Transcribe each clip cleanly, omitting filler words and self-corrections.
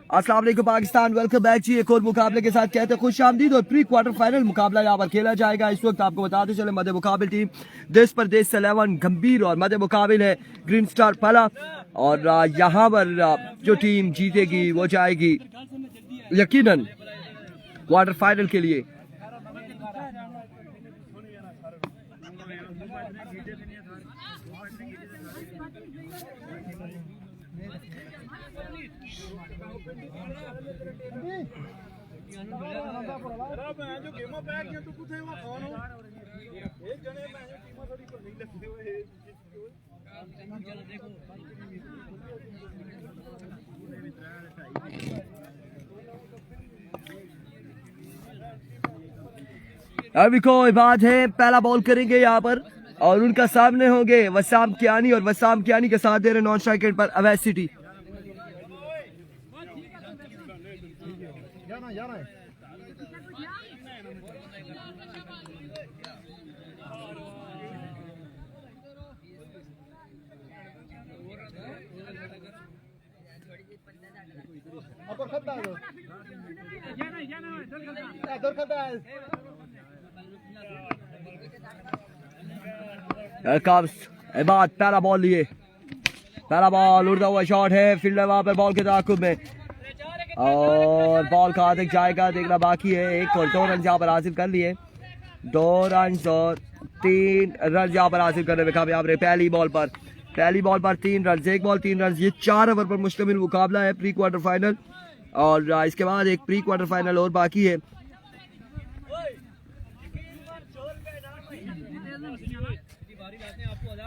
अस्सलाम वालेकुम Pakistan, welcome back जी। एक और मुकाबले के साथ कहते हैं खुश आमदीद। और प्री क्वार्टर फाइनल मुकाबला यहाँ पर खेला जाएगा। इस वक्त आपको बताते चले मध्य मुकाबिल टीम देश परदेश 11 गंभीर और मध्य मुकाबिल है ग्रीन स्टार पला। और यहाँ पर जो टीम जीतेगी वो जाएगी यकीनन क्वार्टर फाइनल के लिए। अभी कोई बात है, पहला बॉल करेंगे यहाँ पर और उनका सामने होंगे वसाम कियानी और वसाम कियानी के साथ दे रहे नॉन स्ट्राइक एंड पर अवैध सिटी। बाद पहला बॉल लिए, पहला बॉल उड़ता हुआ शॉट है, फील्डर वहां पर बॉल के ताकुब में और बॉल कहां तक जाएगा देखना बाकी है। एक और 2 रन यहाँ पर हासिल कर लिए, 2 रन और 3 रन यहाँ पर हासिल करने में कामयाब रहे। पहली बॉल पर 3 रन, एक बॉल 3 रन। ये 4 ओवर पर मुश्तमिल मुकाबला है प्री क्वार्टर फाइनल और इसके बाद एक प्री क्वार्टर फाइनल और बाकी है।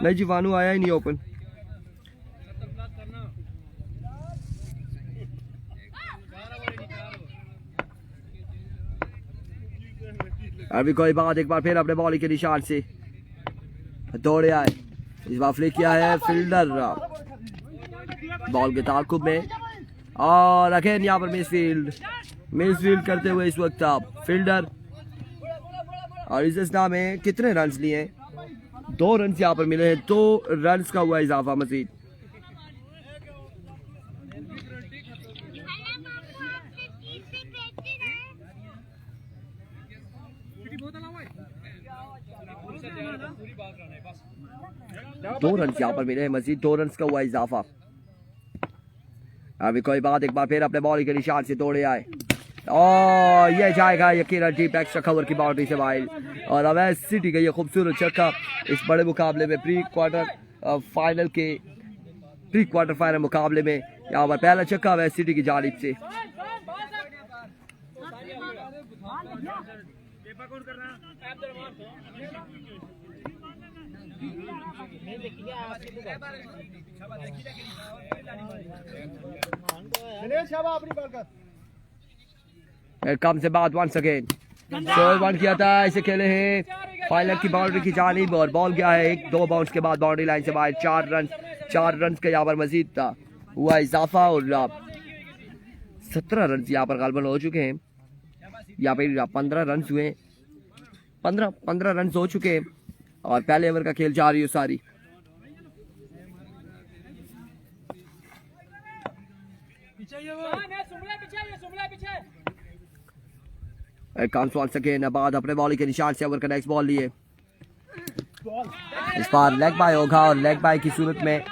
नहीं जी, वानू आया ही नहीं ओपन। अभी कोई बात, एक बार फिर अपने बॉलिंग के निशान से दौड़े आए, इस बार फ्लिक किया है फील्डर बॉल के ताकुब में और अगेन यहाँ पर मिसफील्ड करते हुए इस वक्त फील्डर। और इस अवस्था में कितने रन लिए? 2 रन यहाँ पर मिले हैं, 2 रन का हुआ इजाफा मजीद। दो रन यहाँ पर मिले हैं मजीद, 2 रन का हुआ इजाफा। अभी कोई बात, एक बार फिर अपने बॉलिंग के निशान से दौड़े आए और ये जाएगा यकीनन डीप एक्स्ट्रा कवर की बाउंड्री से बाहर। और अवैध सिटी का ये खूबसूरत छक्का इस बड़े मुकाबले में प्री क्वार्टर फाइनल मुकाबले में यहाँ पर पहला छक्का अवैध सिटी की जानिब से। कम से बाद वंस अगेन शोर वन किया था, इसे खेले हैं फाइनल की बाउंड्री की जानिब और बॉल गया है 1-2 बाउंस के बाद बाउंड्री लाइन से बाहर। 4 रन का यहाँ पर मजीद था हुआ इजाफा और 17 रन यहाँ पर गालबन हो चुके हैं। यहाँ पे 15 रन हुए, 15 रन हो चुके हैं और पहले ओवर का खेल जारी है सारी। बाद अपने बॉलिंग के निशान से ओवर का नेक्स्ट बॉल लिए, इस बार लेग बाय होगा और लेग बाय की सूरत में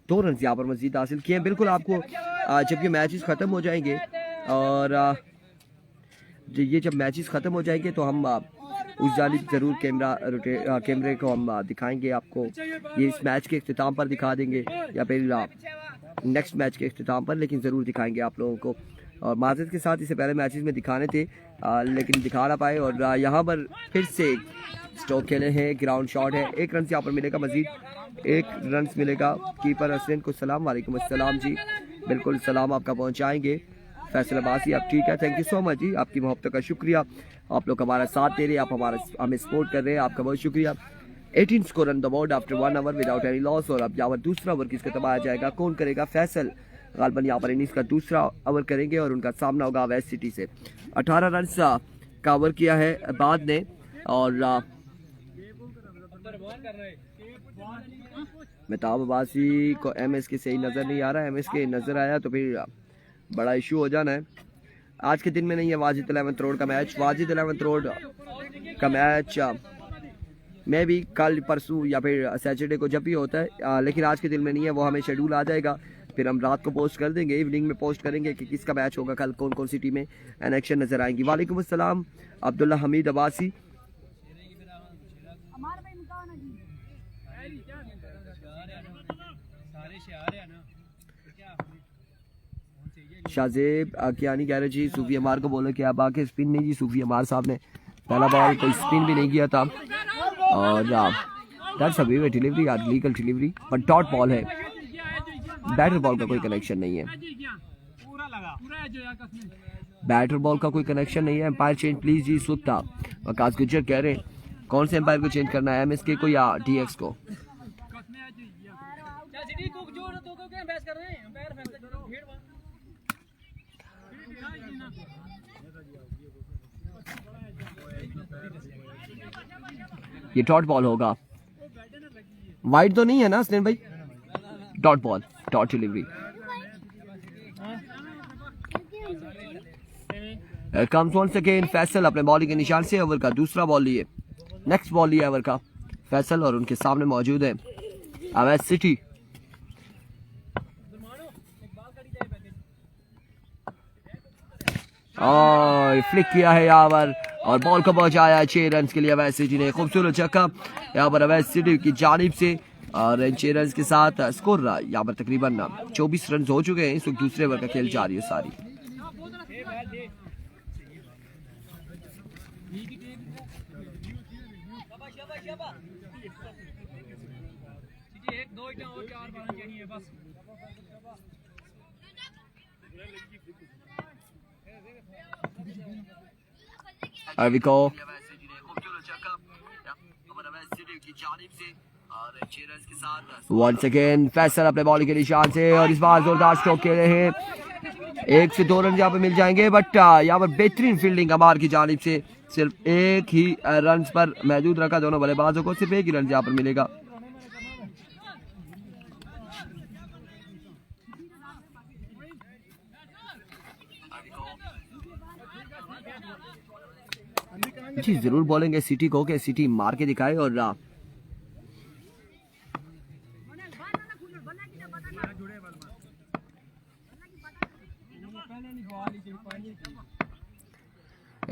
दो रन यहाँ पर मजीद हासिल किए। बिल्कुल आपको जब ये मैचेस खत्म हो जाएंगे और ये जब मैचेस खत्म हो जाएंगे तो हम उस जानिब जरूर कैमरे को हम दिखाएंगे आपको। ये इस मैच के इख्तिताम पर दिखा देंगे या फिर नेक्स्ट मैच के इख्तिताम पर, लेकिन ज़रूर दिखाएंगे आप लोगों को। और माजरत के साथ इसे पहले मैचेस में दिखाने थे लेकिन दिखा ना पाए। और यहाँ पर फिर से स्ट्रोक खेले हैं, ग्राउंड शॉट है, 1 रन यहाँ पर मिलेगा मजीद, 1 रन मिलेगा। कीपर हसनैन को सलाम, वालेकुम अस्सलाम जी, बिल्कुल सलाम आपका पहुँचाएँगे। फैसल अब्बासी आप ठीक है, थैंक यू सो मच जी, आपकी मोहब्बत का शुक्रिया। आप लोग हमारा साथ दे रहे हैं, आप हमें सपोर्ट कर रहे हैं, आपका बहुत शुक्रिया। 18 score on the board after 1 over without any loss. और अब यहाँ पर दूसरा ओवर किसका दबाया जाएगा, कौन करेगा? फैसल गालबन यहाँ पर इनिंग्स का दूसरा ओवर करेंगे और उनका सामना होगा वेस्ट सिटी से। 18 रन का ओवर किया है बाद ने और मेहताब अब्बासी को एमएस के सही नज़र नहीं आ रहा है। एमएस के नज़र आया तो फिर बड़ा इशू हो जाना है। आज के दिन में नहीं है वाजिद 11th रोड का मैच। वाजिद 11th रोड का मैच मैं भी कल परसों या फिर सैटरडे को जब भी होता है, लेकिन आज के दिन में नहीं है। वो हमें शेड्यूल आ जाएगा, फिर हम रात को पोस्ट कर देंगे, इवनिंग में पोस्ट करेंगे कि किसका मैच होगा कल, कौन कौन सी टीमें एन एक्शन नज़र आएंगी। वालेकुम अस्सलाम अब्दुल्ला हमीद अब्बासी। शाहजेब कियानी कह रहे जी सूफी अमार को बोले कि अब आके स्पिन नहीं जी। सूफी अमार साहब ने पहला बॉल कोई स्पिन भी नहीं किया था और that's a way delivery, legal delivery, पर डॉट बॉल है। बैटर बॉल का कोई कनेक्शन नहीं है, बैटर बॉल का कोई कनेक्शन नहीं है। एम्पायर चेंज प्लीज जी। इस वक्त वकास गुज्जर कह रहे हैं कौन से एम्पायर को चेंज करना है, एमएसके को या डीएक्स को। ये डॉट बॉल होगा, वाइड तो नहीं है ना हसनैन भाई। Dot ball, dot delivery. Comes once again Faisal अपने बॉलिंग के निशान से ओवर का दूसरा बॉल लिए, नेक्स्ट बॉल लिया ओवर का फैसल और उनके सामने मौजूद है अवैध सिटी। फ्लिक किया है यहाँ पर और बॉल को पहुंचाया 6 रन के लिए अवैध सिटी ने। खूबसूरत छक्का यहाँ पर अवैध सिटी की जानिब से और इन 6 रन के साथ स्कोर रहा यहाँ पर तकरीबन 24 रन हो चुके हैं। इस वक्त दूसरे ओवर का खेल जारी है सारी। वंस अगेन फैसल अपने बॉलिंग के निशान से और इस बार जोरदार स्ट्रोक खेले हैं। 1 से 2 रन यहाँ पे मिल जाएंगे, बट यहाँ पर बेहतरीन फील्डिंग अमार की जानिब से सिर्फ एक ही रन पर महदूद रखा दोनों बल्लेबाजों को, सिर्फ एक ही रन यहाँ पर मिलेगा। जी जरूर बोलेंगे सिटी को कि सिटी मार के दिखाए और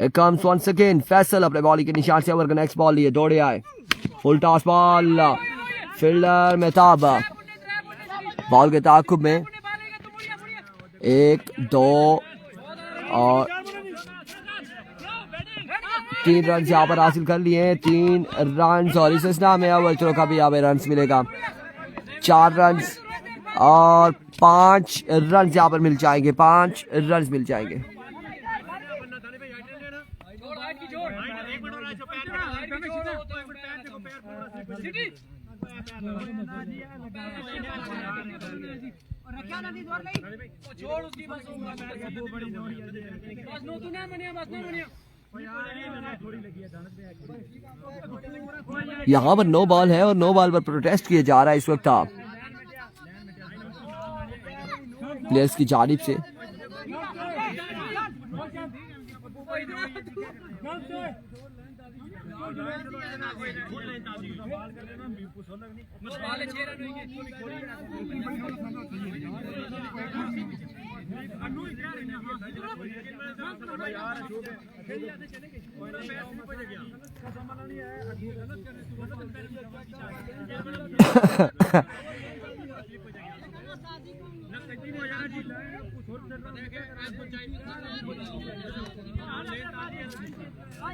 comes once again फैसल अपने बॉलिंग के निशान से ओवर का नेक्स्ट बॉल लिए दौड़े आए। Full toss ball, fielder Mehtab ball के ताकुब में 1 2 और 3 रन यहाँ पर हासिल कर लिए। 3 रन और इस स्ना में ओवर का भी यहाँ पे रन मिलेगा। 4 रन और 5 रन यहाँ पर मिल जाएंगे, 5 रन मिल जाएंगे। यहाँ पर नो बॉल है और नो बॉल पर प्रोटेस्ट किया जा रहा है इस वक्त प्लेयर्स की जानिब से।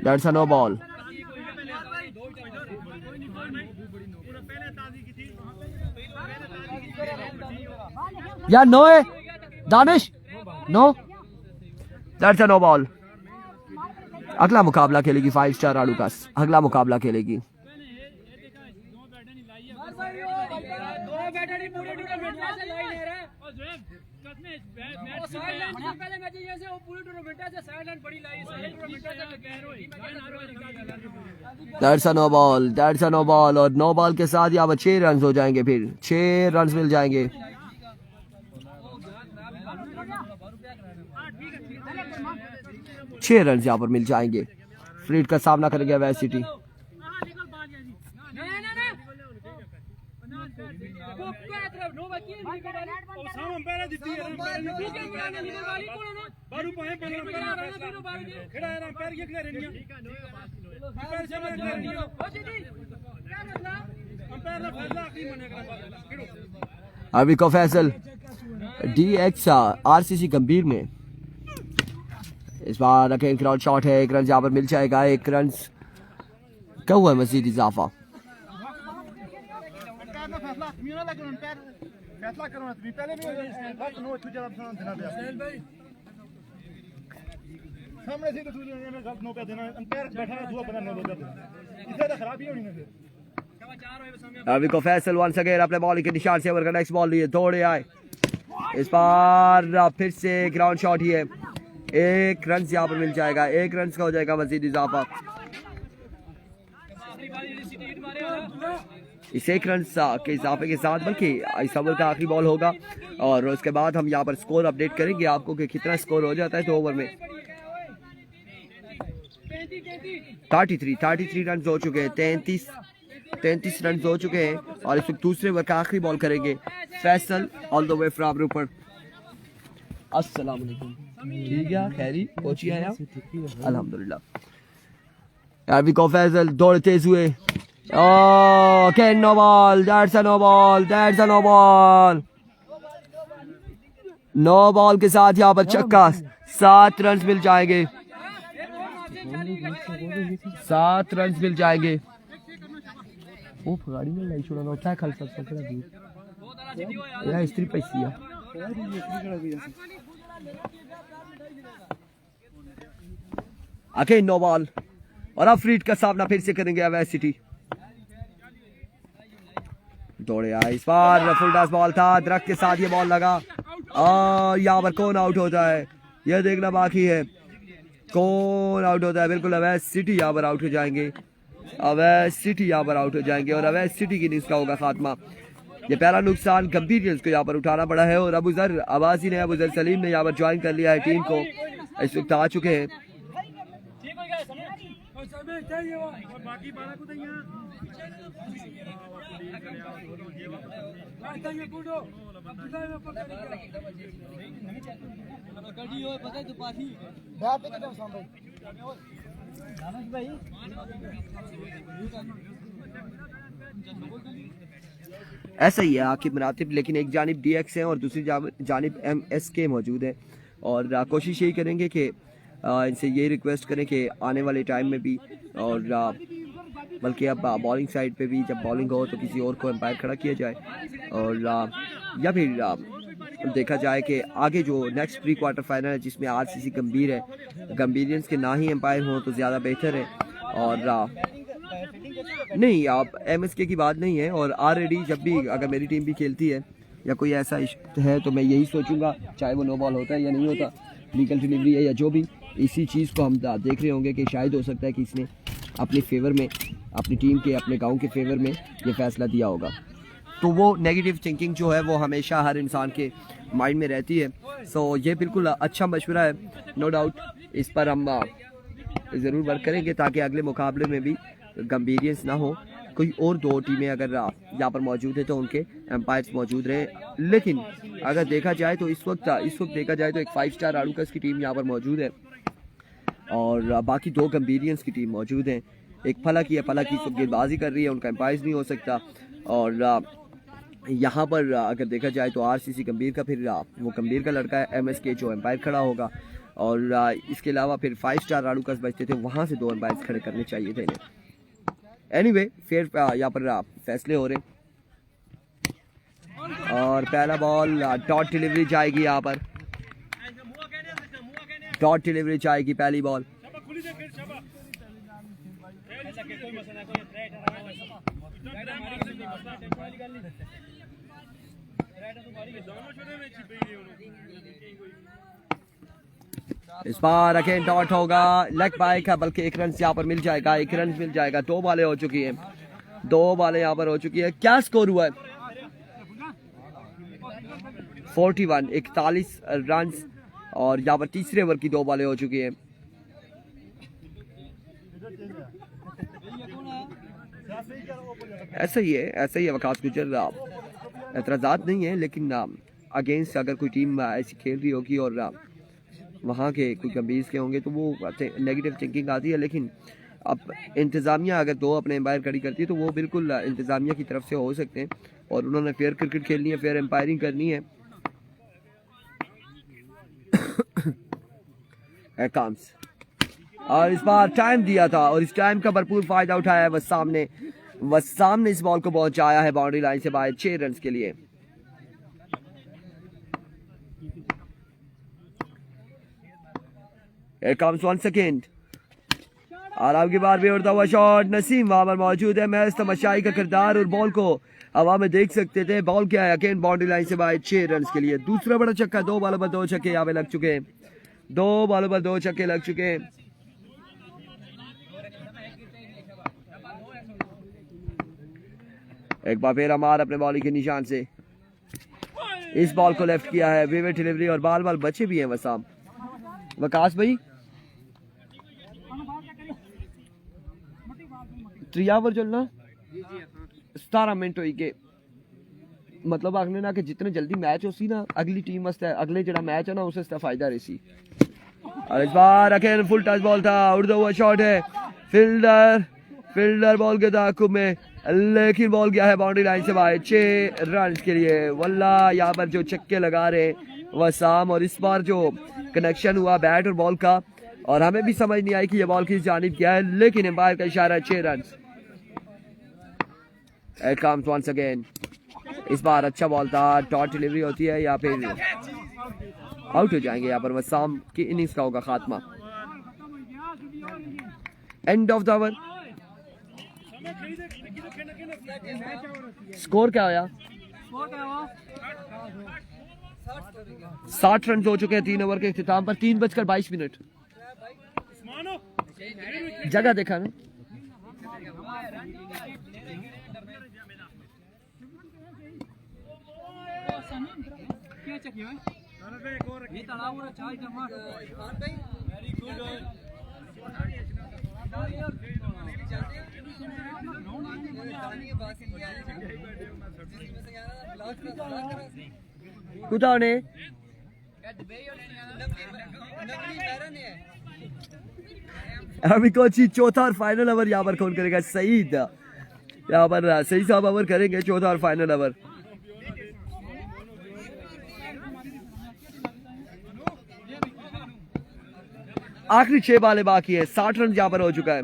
That's a no ball. या नो है Danish, no, that's a no ball. अगला मुकाबला खेलेगी 5 स्टार आलूकास, अगला मुकाबला खेलेगी। That's a no ball, that's a no ball. और नो बॉल के साथ यहाँ पर 6 रन हो जाएंगे, फिर 6 रन मिल जाएंगे। 6 रन यहाँ पर मिल जाएंगे। फ्रीड का सामना करेंगे वेस्ट सिटी। अभी को फैसल DX RCC गंभीर में इस बार अगेन ग्राउंड शॉट है। 1 रन यहाँ पर मिल जाएगा। 1 रन क्या हुआ है मजीद इजाफा। अभी को फैसल वंस अगेन अपने बॉलिंग के निशान से ओवर का नेक्स्ट बॉल लिए दौड़े आए। इस बार फिर से ग्राउंड शॉट ही है। 1 रन यहाँ पर मिल जाएगा। 1 रन का हो जाएगा मजीद इजाफा। इस 1 रन के इजाफे के साथ बल्कि इस ओवर का आखिरी बॉल होगा और उसके बाद हम यहाँ पर स्कोर अपडेट करेंगे आपको कि कितना स्कोर हो जाता है 2 ओवर में। 33 रन हो चुके हैं। 33 रन हो चुके हैं और इस दूसरे ओवर का आखिरी बॉल करेंगे Faisal all the way from Ropar. अस्सलाम वालेकुम। ठीक है, खैरी पहुंची है आप? अल्हम्दुलिल्लाह। यार भी को फैसल दौड़ तेज हुए। Can no ball, that's a no ball, that's a no ball. No ball के साथ यहाँ पर छक्का। 7 रन मिल जाएंगे। 7 रन मिल जाएंगे। वो गाड़ी में नहीं छोड़ना होता है। खल सब पकड़ा दी यार स्त्री पैसी है। अगेन नो बॉल और अब फ्रीड का सामना फिर से करेंगे वेस्ट सिटी। दौड़े आए। इस बार फुल टॉस बॉल था। दरख्त के साथ ये बॉल लगा और यहाँ पर कौन आउट होता है यह देखना बाकी है। कौन आउट होता है? बिल्कुल अवैध सिटी यहाँ पर आउट हो जाएंगे। अवैध सिटी यहाँ पर आउट हो जाएंगे और अवैध सिटी की इनिंग्स का होगा खात्मा। ये पहला नुकसान गंभीर को यहाँ पर उठाना पड़ा है और अबूजर अब्बासी ने, अबूजर सलीम ने यहाँ पर ज्वाइन कर लिया है टीम को। इस वक्त आ चुके हैं। ऐसा ही है आखिर मरातिब, लेकिन एक जानिब DX है और दूसरी जानिब MSK मौजूद है और कोशिश यही करेंगे कि इनसे ये रिक्वेस्ट करें कि आने वाले टाइम में भी और बल्कि अब बॉलिंग साइड पे भी जब बॉलिंग हो तो किसी और को एम्पायर खड़ा किया जाए और या फिर देखा जाए कि आगे जो नेक्स्ट प्री क्वार्टर फाइनल है जिसमें RCC गंभीर है, गंभीरियंस के ना ही एम्पायर हों तो ज़्यादा बेहतर है। और नहीं, आप MSK की बात नहीं है और ऑलरेडी जब भी अगर मेरी टीम भी खेलती है या कोई ऐसा है तो मैं यही सोचूंगा, चाहे वो नो बॉल होता है या नहीं होता, लीगल डिलीवरी है या जो भी, इसी चीज़ को हम देख रहे होंगे कि शायद हो सकता है कि इसने अपने फेवर में, अपनी टीम के, अपने गांव के फेवर में ये फैसला दिया होगा। तो वो नेगेटिव थिंकिंग जो है वो हमेशा हर इंसान के माइंड में रहती है। सो ये बिल्कुल अच्छा मशवरा है, नो डाउट इस पर हम ज़रूर वर्क करेंगे ताकि अगले मुकाबले में भी गंभीरियंस ना हो। कोई और 2 टीमें अगर यहाँ पर मौजूद है तो उनके एम्पायर्स मौजूद रहे। लेकिन अगर देखा जाए तो इस वक्त देखा जाए तो एक 5 स्टार आड़ूकस की टीम यहाँ पर मौजूद है और बाकी 2 गंभीरियंस की टीम मौजूद है। एक फलक की है, फलक की गेंदबाजी कर रही है, उनका एम्पायर्स नहीं हो सकता। और यहाँ पर अगर देखा जाए तो RCC गंभीर का फिर वो गंभीर का लड़का है MSK जो एम्पायर खड़ा होगा और इसके अलावा फिर 5 स्टार आड़ूकस बचते थे, वहाँ से 2 एम्पायर्स खड़े करने चाहिए थे इन्हें। एनीवे फिर यहाँ पर फैसले हो रहे और पहला बॉल डॉट डिलीवरी जाएगी। यहाँ पर डॉट डिलीवरी जाएगी पहली बॉल। इस बार अगेन डॉट होगा, लेग बाइक है, बल्कि 1 रन यहाँ पर मिल जाएगा, 1 रन मिल जाएगा। 2 बॉलें हो चुकी हैं, 2 बॉलें यहाँ पर हो चुकी है। क्या स्कोर हुआ है? 41, 41 रन। और यहाँ पर तीसरे ओवर की 2 बॉलें हो चुकी हैं। ऐसा ही है वकास गुजर, एतराज़ात नहीं है, लेकिन अगेंस्ट अगर कोई टीम ऐसी खेल रही होगी और वहाँ के कोई गंभीर के होंगे तो वो नेगेटिव थिंकिंग आती है। लेकिन अब इंतज़ामिया अगर 2 अपने एम्पायर खड़ी करती है तो वो बिल्कुल इंतज़ामिया की तरफ से हो सकते हैं, और उन्होंने फेयर क्रिकेट खेलनी है, फेयर एम्पायरिंग करनी है। काम्स, और इस बार टाइम दिया था और इस टाइम का भरपूर फायदा उठाया है। वसाम ने इस बॉल को पहुंचाया है बाउंड्री लाइन से बाहर 6 रन के लिए। Here comes once again, और आपकी बार भी उड़ता हुआ शॉट, नसीम वहां पर मौजूद है। महज तमाशाई का किरदार, और बॉल को हवा में देख सकते थे। बॉल क्या है, अगेन बाउंड्री लाइन से बाहर 6 रन के लिए। दूसरा बड़ा छक्का, 2 बॉलों पर 2 छक्के यहाँ पे लग चुके हैं, 2 बॉलों पर 2 छक्के लग चुके हैं। एक बार फिर हमार अपने बॉलिंग के निशान से इस बॉल को लेफ्ट किया है, विविड डिलीवरी, और बाल बचे भी हैं वसाम। वकास भाई 3 ओवर चलना 17 मिनट हुई के मतलब आखने ना कि जितने जल्दी मैच हो सी ना अगली टीम वास्ते अगले जड़ा मैच है ना उस वास्ते फायदा रही। और इस बार अकेले फुल टच बॉल था, उड़ता हुआ शॉट है, फील्डर बॉल के ताकुब में, लेकिन बॉल गया है बाउंड्री लाइन से बाहर 6 रन के लिए। वल्ला यहाँ पर जो छक्के लगा रहे वसाम, और इस बार जो कनेक्शन हुआ बैट और बॉल का, और हमें भी समझ नहीं आई कि ये बॉल किस जानिब क्या है, लेकिन एम्पायर का इशारा 6 run. It comes once again, इस बार अच्छा बॉल था, डॉट डिलीवरी होती है या फिर आउट हो जाएंगे। यहाँ पर वसाम की इनिंग्स का होगा खात्मा। And of the over, score क्या होया? 60 रन हो चुके हैं 3 ओवर के इख्तिताम पर। 3:22। जगह देखा ना, कुत्ता ने अभी कोची चौथा और फाइनल ओवर यहाँ पर कौन करेगा? सईद यहाँ पर सही साहब ओवर करेंगे, चौथा और फाइनल ओवर। आखिरी 6 बालें बाकी है, 60 रन यहाँ पर हो चुका है।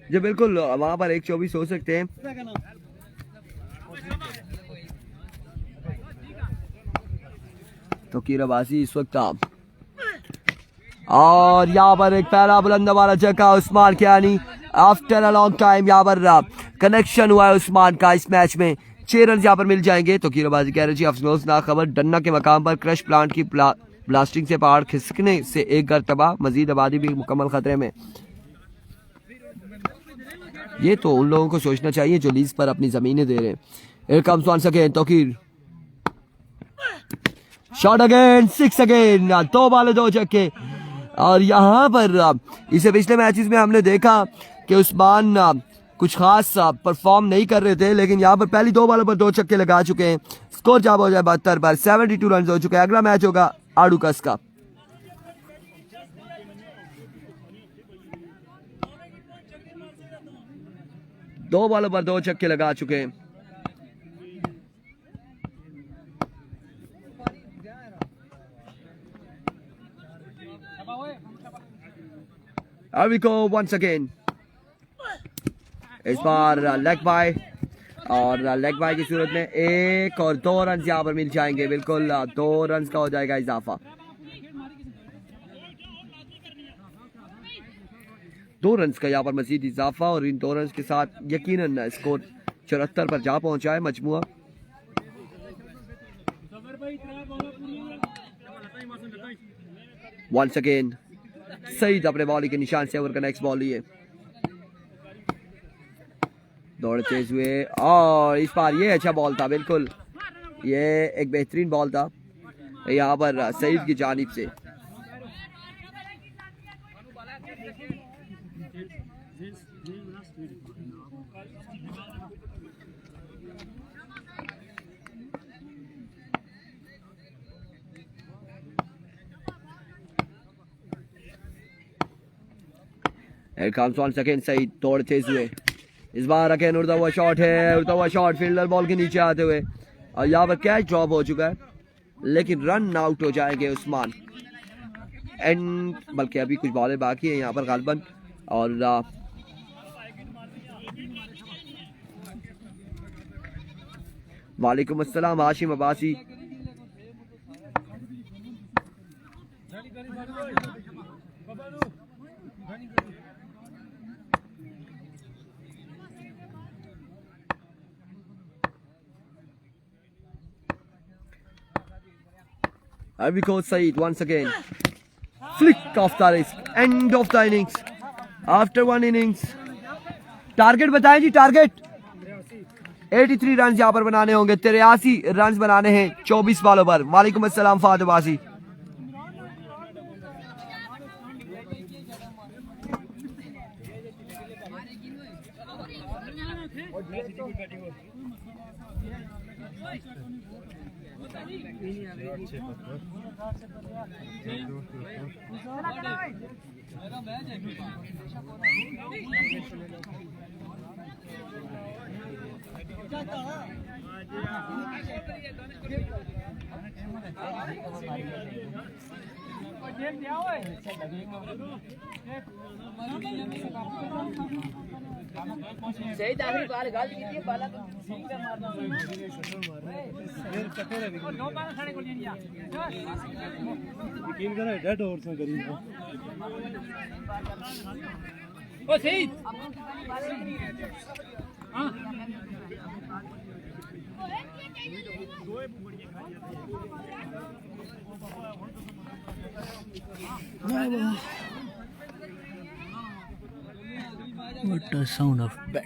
जी बिल्कुल, वहां पर 1:24 हो सकते हैं। तो कीराबाजी इस वक्त आप, और यहाँ पर एक पहला बुलंद वाला छक्का Usman Kiyani, after a long time यहाँ पर कनेक्शन हुआ है उस्मान का इस मैच में। 6 रन यहाँ पर मिल जाएंगे। तो कीराबाजी कह रहे जी अफसोसनाक खबर, डन्ना के मकाम पर क्रश प्लांट की ब्लास्टिंग से पहाड़ खिसकने से एक घर तबाह, मजीद आबादी भी मुकम्मल खतरे में। ये तो उन लोगों को सोचना चाहिए जो लीज पर अपनी जमीनें दे रहे हैं। Here comes once again Tauqeer, shot again, 6 again, 2 बाले 2 छक्के। और यहाँ पर इसे पिछले मैचेस में हमने देखा कि उस्मान कुछ खास परफॉर्म नहीं कर रहे थे, लेकिन यहाँ पर पहली 2 बालों पर 2 छक्के लगा चुके हैं। स्कोर जब हो जाए 72 पर, 72 रन हो चुके हैं। अगला मैच होगा आड़ूकस का। दो बॉलों पर 2 छक्के लगा चुके हैं। Here we go once again, इस बार लेग बाय, और लेग बाय की सूरत में 1 और 2 रन यहाँ पर मिल जाएंगे। बिल्कुल 2 रन का हो जाएगा इजाफा। 2 रन का यहाँ पर मजीद इजाफा और इन 2 रन के साथ यकीनन स्कोर 74 पर जा पहुंचा है मजमुआ। वंस अगेन सईद अपने बॉलिंग के निशान से ओवर का नेक्स्ट बॉल लिए दौड़ते हुए और इस बार ये अच्छा बॉल था, बिल्कुल ये एक बेहतरीन बॉल था यहाँ पर सईद की जानिब से। Here comes once again Saeed दौड़ते हुए, इस बार अगेन उड़ता हुआ शॉट है, उड़ता हुआ शॉट फील्डर बॉल के नीचे आते हुए और यहाँ पर कैच ड्रॉप हो चुका है लेकिन रन आउट हो जाएंगे उस्मान एंड बल्कि अभी कुछ बॉलें बाकी है यहाँ पर गालबन और वालेकुम अस्सलाम Hashim Abbasi. Here we go, Saeed once again. Flick off the wrist. End of the innings. After 1 innings. Target बताएं जी, टारगेट 83 रन यहाँ पर बनाने होंगे, 83 रन बनाने हैं 24 बॉलों पर। वालेकुम अस्सलाम फाद अब्बासी। सही आखिरी बाल गाल कीजिए बाला तो मारना यकीन करो डेड ओवर से करीब ओ सही हां What a sound of bat.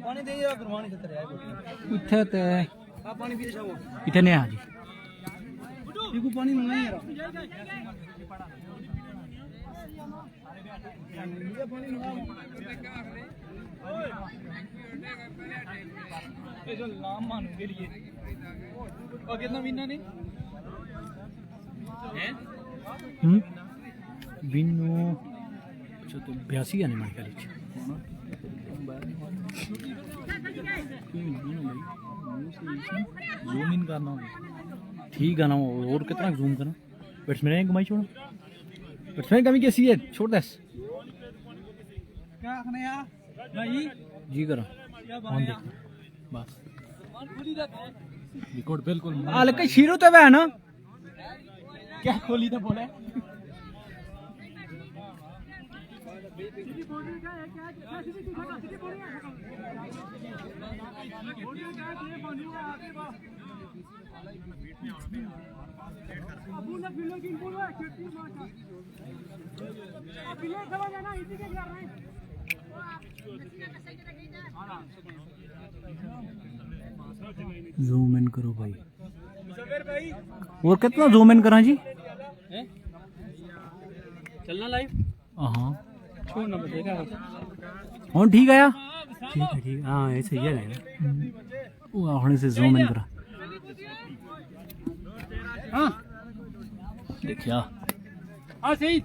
पानी दे जरा गुरबानी खतर है इथे ते आ पानी पी जाओ इथे नहीं आ जी ये को पानी नहीं यार ये पानी ये जो नाम मानू के लिए और कितना विनर नहीं हैं बिन्नो अच्छा तो 82 आने मार के जूम इन करना ठीक है ना, और कितना जूम करना बैट्समैन ने कमाई छोड़ा बैट्समैन कमी कैसी है छोड़ दे क्या खाने यार भाई जी करो ऑन देख बस रिकॉर्ड बिल्कुल हाल के शीरो तो है ना क्या खोली तो बोले जूम इन करो भाई और कितना जूम इन करा जी चलना लाइव हाँ छोड़ना पड़ेगा हाँ ठीक है यार ठीक है ठीक हाँ ऐसे ही है वो होने से जूम इन करा हाँ देखिया हाँ सही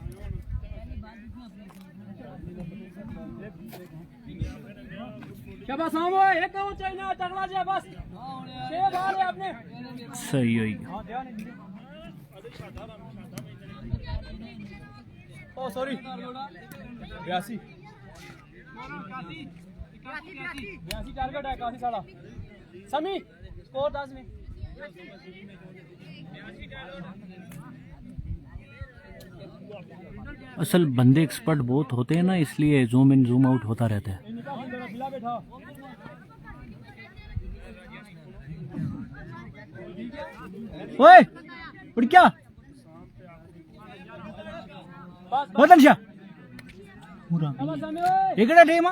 शाबाश सामो एक और चाहिए तगड़ा जा बस 6 बार है आपने सही है ओ सॉरी 82 टारगेट है काफी सारा समी 4 10 में असल बंदे एक्सपर्ट बहुत होते हैं ना, इसलिए जूम इन जूम आउट होता रहता है। ओए उड़ क्या बहुत अच्छा एकड़ा टेम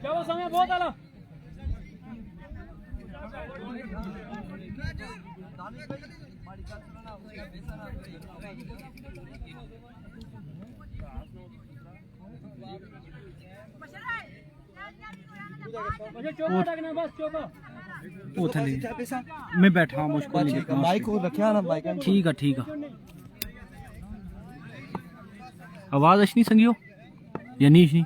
चलो समय बहुत आला चौका लगना बस चौका वो थले मैं बैठा हूं, मुझको नहीं देखना। माइक को रखा ना माइक ठीक है ठीक है। आवाज अच्छी नहीं संगियो या नीच नहीं?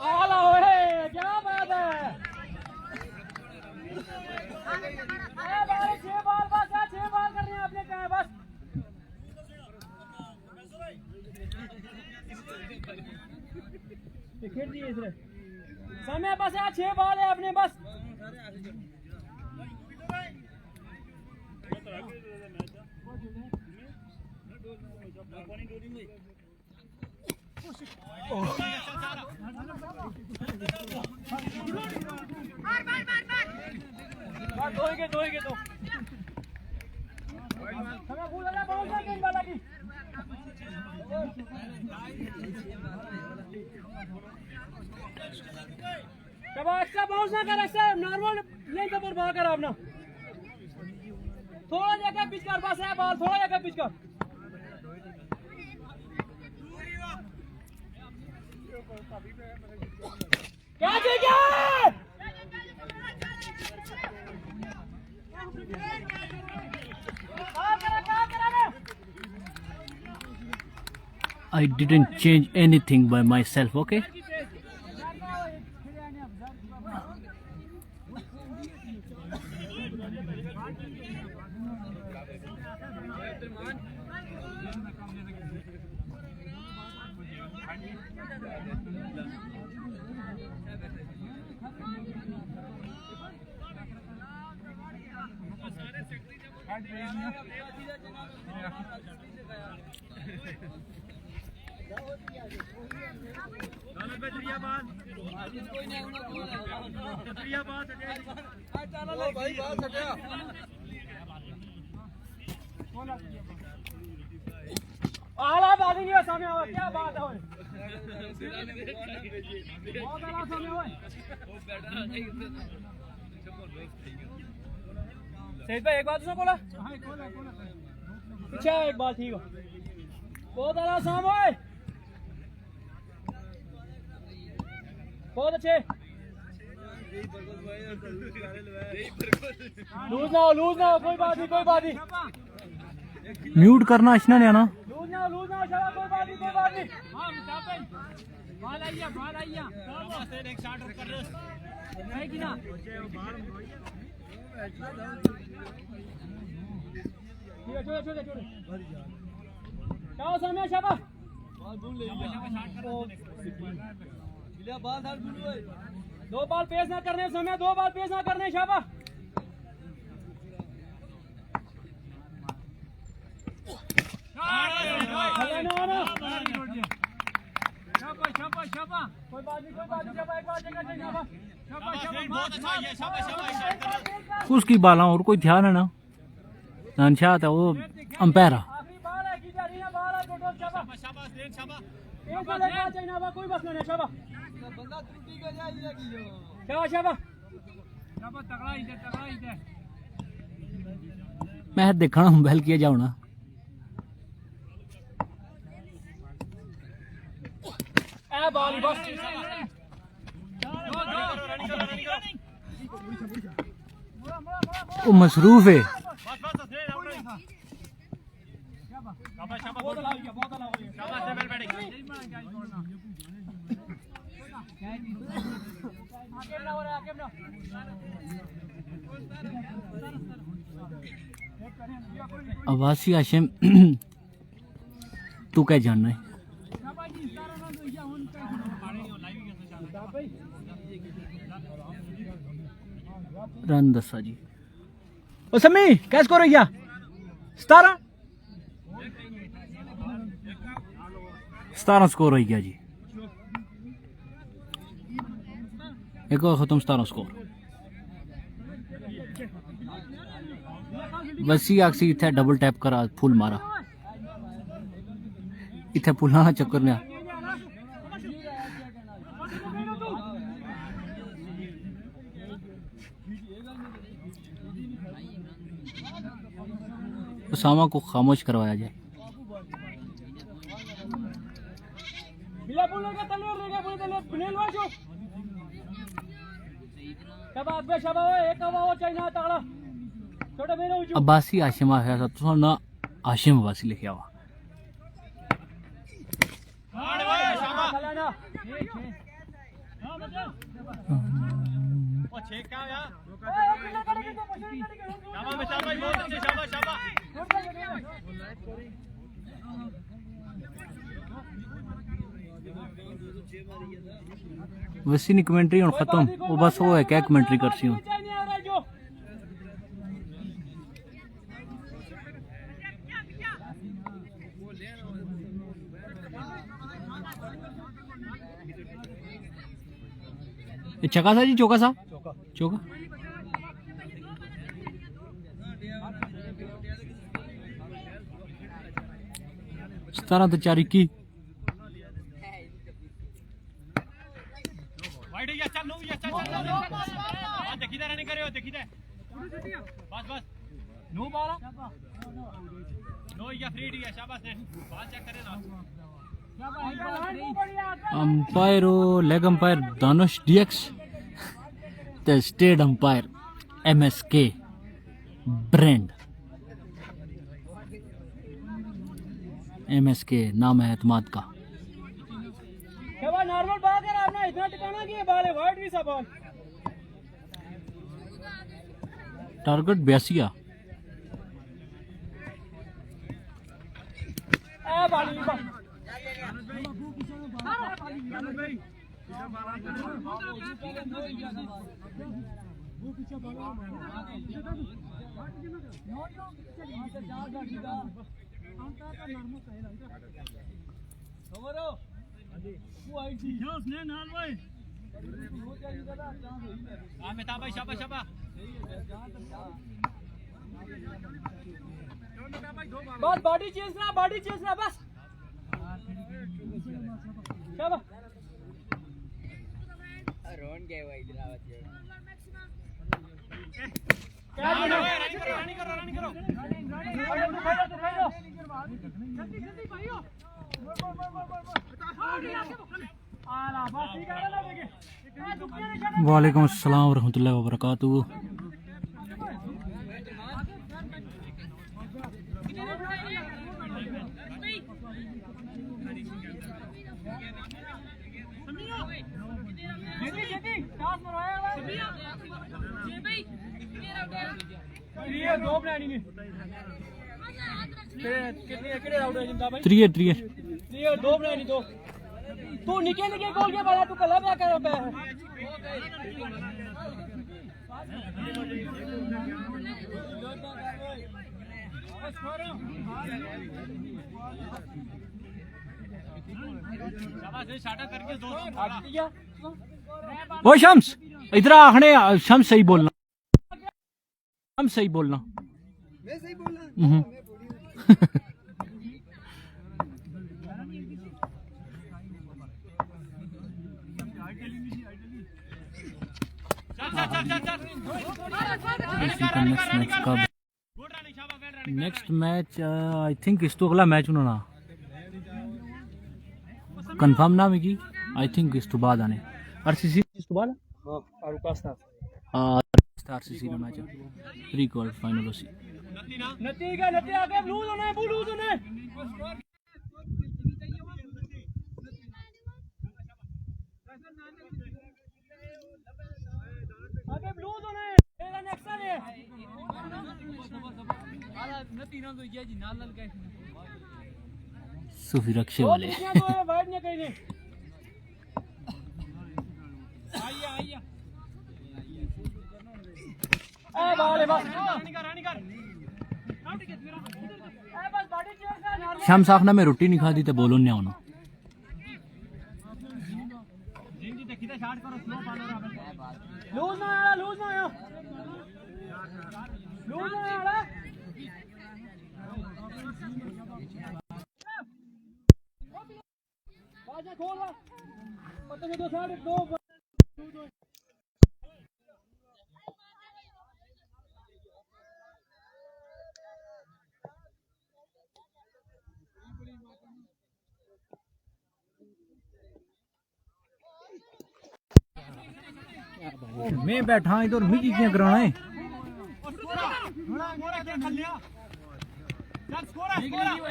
आला ओए क्या बात है। ए बाल 6 बाल बस 6 बाल करने हैं अपने क्या है बस। खेल दिए इधर समय बस 6 बाल है अपने बस। धोएंगे धोएंगे तो समय भूल लगा बहुत सा गेंद वाला की जब एक्स्ट्रा बाउंस ना कर, एक्स्ट्रा नॉर्मल लेंथ पर बॉल कर अपना थोड़ा जगह पिच कर बस है बॉल थोड़ा जगह पिच कर। क्या चाहिए I didn't change anything by myself, okay? आला बात नहीं है सामने आओ क्या बात है ओए बहुत आला सामने ओए सही भाई एक बात उसने बोला अच्छा एक बात ठीक है बहुत आला सामने ओए बहुत अच्छे लूज ना हो कोई बात नहीं म्यूट करना अच्छा नहीं आना। लूज ना हो शाबाश कोई बात नहीं हां मुसाफिर बॉल आइया एक शॉट कर रहे है कि ना छोड़ जाओ सामने शाबाश बॉल भूल ले बॉल धर भूल ओए 2 बॉल पेश ना करने समय 2 बॉल पेश ना करने शाबाश कोई बात नहीं उसकी बाला और कोई ध्यान है ना नंशात है वो अंपायर कोई बस नहीं शाबाश मैं देखना मोबाइल किया जाओ ना वो मसरूफ है अब्बासी हाशिम तू क्या जानना है रन दसा जी ओ समी क्या स्कोर हो गया 17 स्कोर हो गया जी एक और खत्म 17 स्कोर वसी आखसी इथे डबल टैप करा फुल मारा इथे पुलाना चक्कर में उसामा को खामोश करवाया जाए अब्बासी आशिम आया तो ना आशिम अब्बासी लिखे हुआ वैसी नहीं कमेंट्री और खत्म वो बस वो है क्या कमेंट्री कर सी हूँ चौका सा जी चौका सा चौका सतारा तो 4 21 अंपायर लेग अंपायर दानिश डीएक्स the state umpire MSK brand MSK नाम है एतमाद का नॉर्मल बात है आपने इतना टिकाना कि बाल है वाइट भी सब टारगेट 82 आ बाली बस बॉडी चेंज ना बस शाबाश रोन के भाई दिलावत रनिंग करो जल्दी भाइयों आला बस ठीक है ना देखिए वालेकुम अस्सलाम रहमतुल्लाहि व बरकातहू दो प्लानिंग है कितने राउंड है जिंदा भाई 3 दो प्लानिंग दो तू निके गोल के बाला तू कला क्या कर रहा है शाबाश शाटा करके दो ओ शम्स इधर आखने शम्स सही बोलना मैं सही बोल रहा नेक्स्ट मैच आई थिंक इस तो अगला मैच उन्होंने कंफर्म ना में की आई थिंक इस तो बाद आने आरसीसी इस तो बाद और पास्ता आरसीसी का मैच प्री क्वार्टर फाइनल उसी नती आगे ब्लू होने आगे ब्लू होने मेरा नेक्स्ट है आला नती ना तो ये जी नाल कैसे सूफी रक्षे वाले बैठ नहीं कहीं आइए आइए ए बाले बस रानी कर ए बस बॉडी चेक कर शाम साखना में रोटी नहीं खाती तो बोलो नहीं आना जिंदी देखी तो शॉट करो स्लो पालो लूज ना आया लूज ना आया बाजा खोल पता नहीं 2 साढ़े 2 मैं बैठा इधर मिकी क्या कराना है मोरा क्या कर लिया चल स्कोरा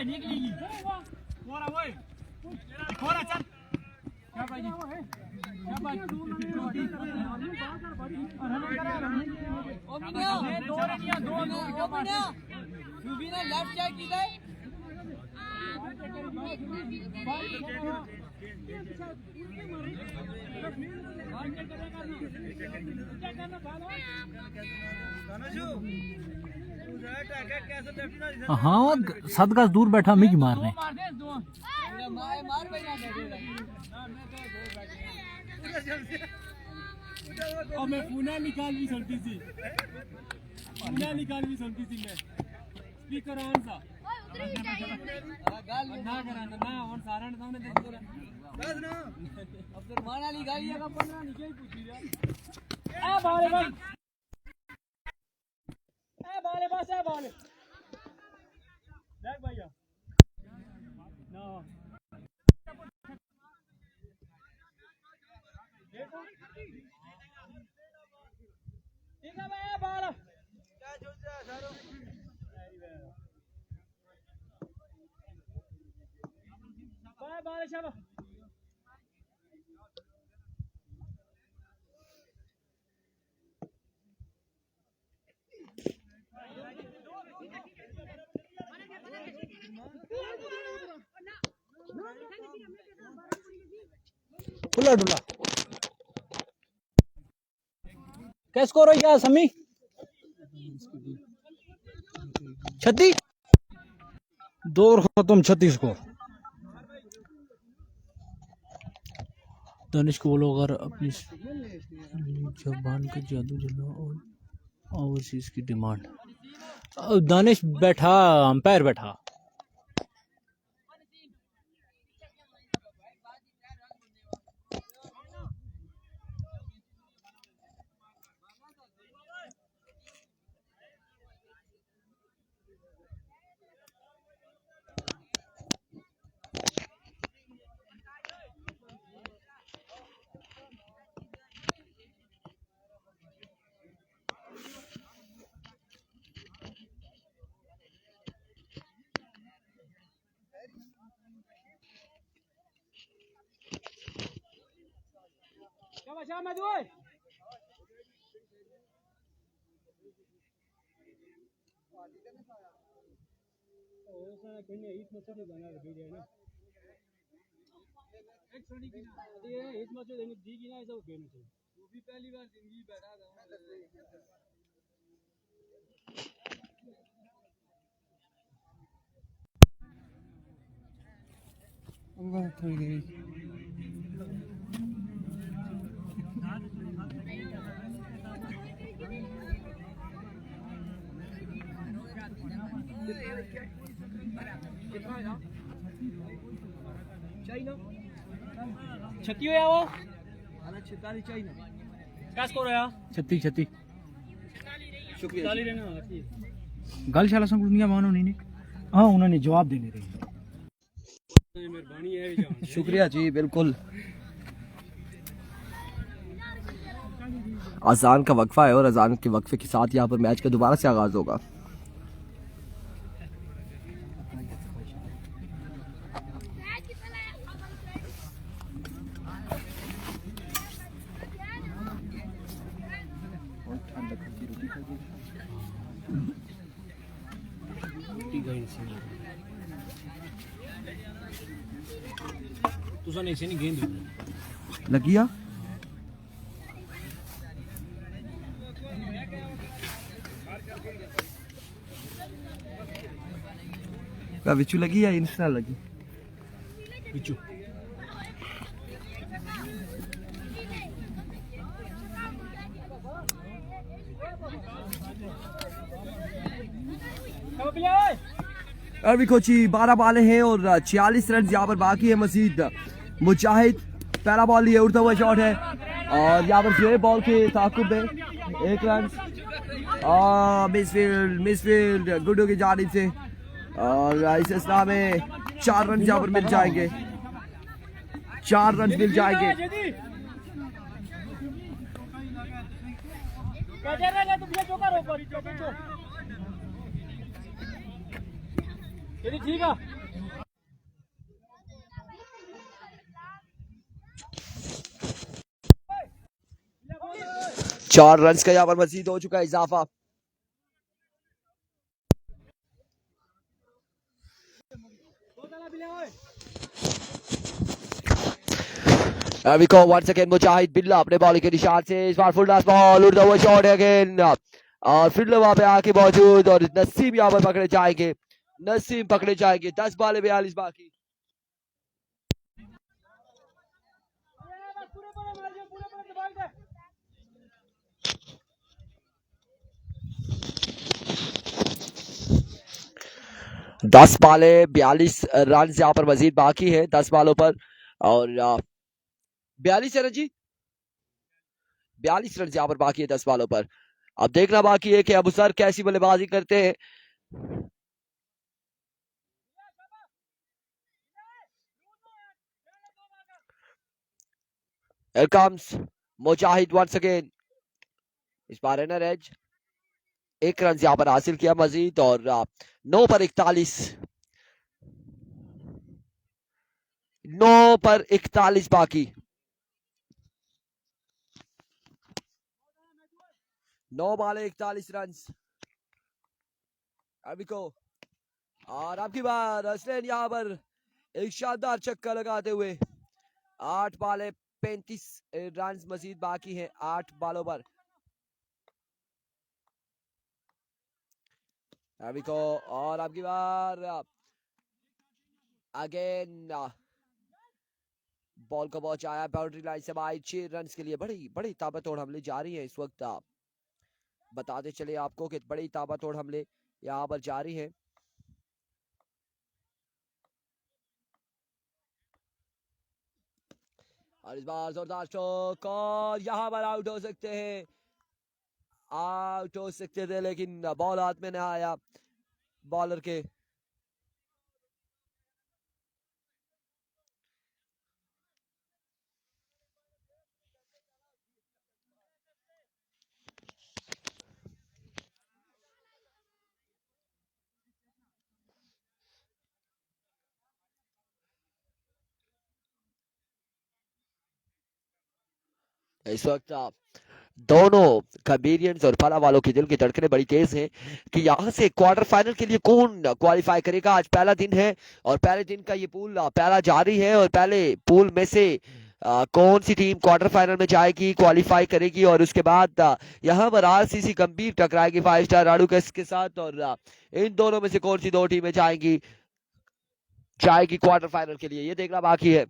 निकलेगी मोरा ओए स्कोरा चल क्या भाई क्या भाई दो रनिया दो सुबीना लेफ्ट साइड की है हाँ 7 गज दूर बैठा मिकी मार रहे और मैं पुणे निकाल भी सकती थी मैं स्पीकर ऑन सा ना कराना ना और सारण सामने देख तो बस ना अब तो मान वाली गाड़ी का 15 नीचे ही पूछ लिया ए बाले बस ए बाले देख भैया ना देखो ठीक है भाई बाल क्या झूठ है सारो बाय बाय शाबाश खुला डुला क्या स्कोर है क्या समी 36 2 ओवर खत्म 36 स्कोर दानिश को बोलो अगर अपनी जबान का जादू जला और ओवरसीज की डिमांड दानिश बैठा अंपायर बैठा क्या बचा मैं दोए ओ सा कहीं इस मच्छर में बना रखी है ना एक सोनी की ना ये इस मच्छर देने दी की ना ऐसा गेम से वो भी पहली बार जिंदगी बैठा था अंगा थोड़ी देर छत्ती होया वो 46 चाहिए क्या स्कोर होया 36 शुक्रिया चाली रहना गल शाला संग दुनिया मानो नहीं हाँ उन्होंने जवाब देने रही मेहरबानी है शुक्रिया जी बिल्कुल अजान का वक्फा है और अजान के वक्फे के साथ यहाँ पर मैच का दोबारा से आगाज होगा तुसा नहीं से नहीं गेंद लगी आ का विचू लगी या इंस्टा लगी पिचू कब प्ले ओए अरबी कोची 12 बॉल हैं और 46 रन यहाँ पर बाकी है मजीद। मुजाहिद पहला बॉल लिए उड़ता हुआ शॉट है और यहाँ पर जो है बॉल के ताकुब में 1 रन मिसफील्ड गुड्डू की जानिब से और इस असला में 4 रन यहाँ पर मिल जाएंगे, 4 रन मिल जाएंगे। ठीक है 4 रन का यहाँ पर मजीद हो चुका है इजाफा। अभी को once again मुजाहिद बिल्ला अपने बॉल के निशान से इस बार फुल टॉस बॉल उड़ता हुआ शॉट अगेन और फिर वहां पे आके मौजूद और नसीम यहाँ पर पकड़े जाएंगे, नसीम पकड़े जाएंगे। 10 बॉल 42 बाकी। दस बाले 42 रन यहाँ पर मजीद बाकी है 10 बालों पर और 42 है ना जी, 42 रन यहाँ पर बाकी है 10 बालों पर। अब देखना बाकी है कि अबू सर कैसी बल्लेबाजी करते हैं। Here comes Mujahid once again, इस बार रनर एज 1 रन यहाँ पर हासिल किया मजीद और 9 पर 41, 9 पर 41 बाकी। 9 बॉल 41 रन। अभी को और अब की बार असलैन यहाँ पर एक शानदार छक्का लगाते हुए 8 बॉल 35 रन मजीद बाकी हैं 8 बॉलों पर। अभी को और अब की बार अगेन बॉल को पहुंचाया बाउंड्री लाइन से बाहर 6 रन के लिए। बड़ी बड़ी ताबड़तोड़ हमले जारी हैं इस वक्त। बताते चले आपको कि बड़ी ताबड़तोड़ हमले यहाँ पर जारी हैं। और इस बार जोरदार स्ट्रोक और यहाँ पर आउट हो सकते हैं, आउट हो सकते थे लेकिन बॉल हाथ में नहीं आया बॉलर के। इस वक्त दोनों कबीरियंस और पाला वालों के दिल की धड़कनें बड़ी तेज हैं कि यहाँ से क्वार्टर फाइनल के लिए कौन क्वालिफाई करेगा। आज पहला दिन है और पहले दिन का ये पूल पहला जारी है और पहले पूल में से कौन सी टीम क्वार्टर फाइनल में जाएगी, क्वालिफाई करेगी और उसके बाद यहाँ पर आरसीसी गंभीर टकराएगी 5 स्टार राडुकस के साथ और इन दोनों में से कौन सी 2 टीमें जाएगी क्वार्टर फाइनल के लिए, ये देखना बाकी है।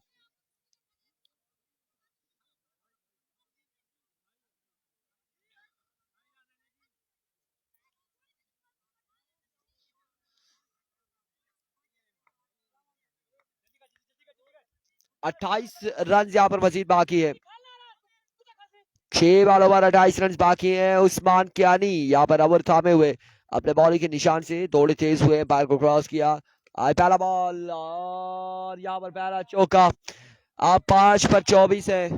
अट्ठाईस रन यहाँ पर मजीद बाकी है, 6 बॉलों पर 28 रन बाकी हैं। उस्मान कियानी यहाँ पर अवर थामे हुए अपने बॉलिंग के निशान से दौड़े तेज हुए, पैर को क्रॉस किया, पहला बॉल और यहाँ पर पहला चौका। आप 5 पर 24 है।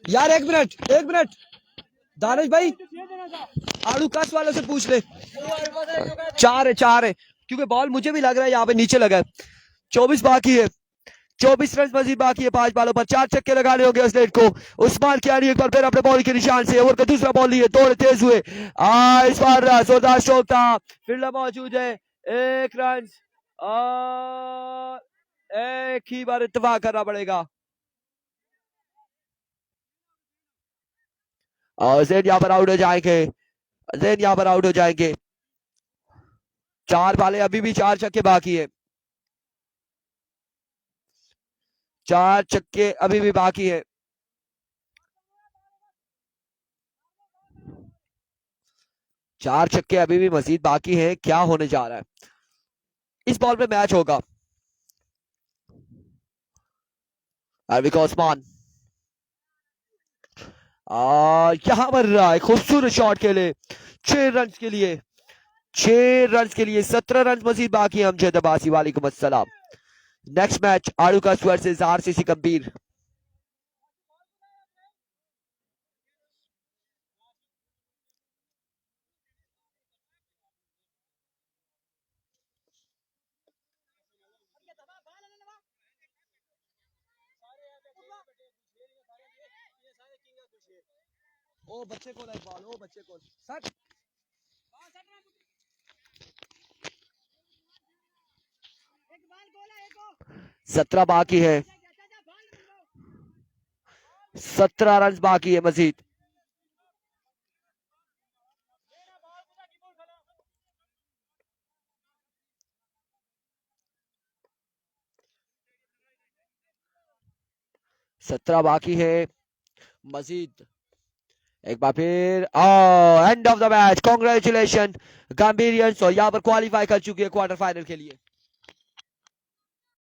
यार 1 मिनट दानिश भाई आड़ू कस वालों से पूछ ले। 4 है क्योंकि बॉल मुझे भी लग रहा है यहाँ पे नीचे लगा है। 24 बाकी है, 24 रन मजीद बाकी है 5 बॉलों पर। 4 छक्के लगाने होंगे स्लेट को। उस्मान कियानी एक बार फिर अपने बॉल के निशान से ओवर का दूसरा बॉल लिए, दौड़ तेज हुए। इस बार जोरदार स्ट्रोक था, फील्डर मौजूद है। 1 रन और एक ही बार इत्तेफाक करना पड़ेगा। और जैन यहाँ पर आउट हो जाएंगे, जैन यहाँ पर आउट हो जाएंगे। 4 बाले, अभी भी 4 छक्के बाकी है। 4 छक्के अभी भी बाकी है। चार छक्के अभी भी मजीद बाकी हैं। क्या होने जा रहा है? इस बॉल पे मैच होगा। अरविक ओस्मान यहां पर एक खूबसूरत शॉट के लिए 6 रन के लिए, 6 रन के लिए 17 रन मजीद बाकी है। अमजद अब्बासी वालेकुम अस्सलाम। नेक्स्ट मैच आड़ूकस वर्सेस आरसीसी कबीर। ओ बच्चे को इकबाल, ओ बच्चे को सर 17 बाकी है, 17 रन बाकी है मजीद। सत्रह बाकी है मजीद। एक बार फिर end of the match, congratulation गांबीरियंस, और यहाँ पर क्वालिफाई कर चुकी है क्वार्टर फाइनल के लिए।